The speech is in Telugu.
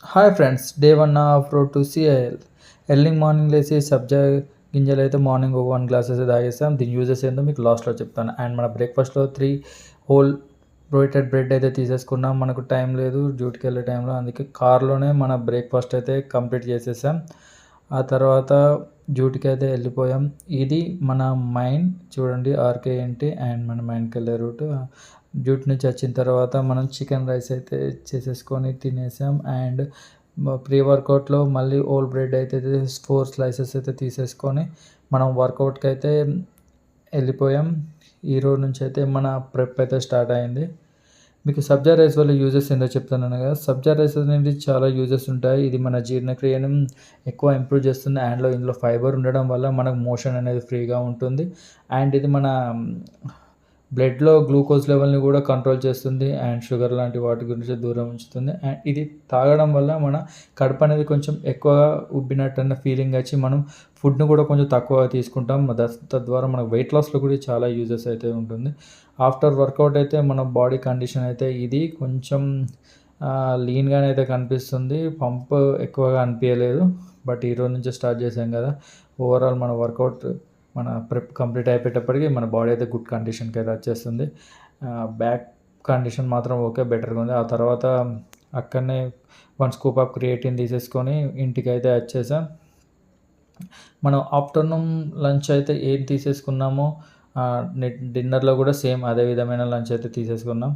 Hi friends, day 1 of road to CIL. Early morning లేసి సబ్జా గింజలు అయితే మార్నింగ్ ఒక 1 గ్లాస్ అయితే తాగేస్తాం. దీని యూజెస్ ఏందో మీకు లాస్ట్లో చెప్తాను. అండ్ మన బ్రేక్ఫాస్ట్లో 3 హోల్ రోటెడ్ బ్రెడ్ అయితే తీసేసుకున్నాం. మనకు టైం లేదు డ్యూటీకి వెళ్ళే టైంలో, అందుకే కార్లోనే మన బ్రేక్ఫాస్ట్ అయితే కంప్లీట్ చేసేసాం. ఆ తర్వాత డ్యూటీకి అయితే వెళ్ళిపోయాం. ఇది మన మైండ్ చూడండి, ఆర్కేఎన్టీ అండ్ మన మైండ్కి వెళ్ళే రూట్. డ్యూటీ నుంచి వచ్చిన తర్వాత మనం చికెన్ రైస్ అయితే చేసేసుకొని తినేసాం. అండ్ ప్రీ వర్కౌట్లో మళ్ళీ హోల్ బ్రెడ్ అయితే 4 స్లైసెస్ అయితే తీసేసుకొని మనం వర్కౌట్కి అయితే వెళ్ళిపోయాం. ఈ రోజు నుంచి అయితే మన ప్రెప్ అయితే స్టార్ట్ అయింది. మీకు సబ్జా రైస్ వల్ల యూజెస్ ఏందో చెప్తున్నాను కదా. సబ్జా రైస్ అనేది చాలా యూజెస్ ఉంటాయి. ఇది మన జీర్ణక్రియను ఎక్కువ ఇంప్రూవ్ చేస్తుంది. అండ్లో ఇందులో ఫైబర్ ఉండడం వల్ల మనకు మోషన్ అనేది ఫ్రీగా ఉంటుంది. అండ్ ఇది మన బ్లడ్లో గ్లూకోజ్ లెవెల్ని కూడా కంట్రోల్ చేస్తుంది. అండ్ షుగర్ లాంటి వాటి గురించి దూరం ఉంచుతుంది. అండ్ ఇది తాగడం వల్ల మన కడుపు అనేది కొంచెం ఎక్కువగా ఉబ్బినట్టు అన్న ఫీలింగ్ వచ్చి మనం ఫుడ్ను కూడా కొంచెం తక్కువగా తీసుకుంటాం. తద్వారా మనకు వెయిట్ లాస్లో కూడా చాలా యూజెస్ అయితే ఉంటుంది. ఆఫ్టర్ వర్కౌట్ అయితే మన బాడీ కండిషన్ అయితే ఇది కొంచెం లీన్గానే అయితే కనిపిస్తుంది. పంప్ ఎక్కువగా అనిపించలేదు. బట్ ఈరోజు నుంచే స్టార్ట్ చేసాం కదా, ఓవరాల్ మన వర్కౌట్ మన ప్రెప్ కంప్లీట్ అయిపోయేటప్పటికి మన బాడీ అయితే గుడ్ కండిషన్కి అయితే వచ్చేస్తుంది. బ్యాక్ కండిషన్ మాత్రం ఓకే, బెటర్గా ఉంది. ఆ తర్వాత అక్కడనే 1 స్కూప్ ఆఫ్ క్రియేటిన్ తీసేసుకొని ఇంటికి అయితే వచ్చేసాం. మనం ఆఫ్టర్నూన్ లంచ్ అయితే ఏం తీసేసుకున్నామో డిన్నర్లో కూడా సేమ్ అదే విధమైన లంచ్ అయితే తీసేసుకున్నాం.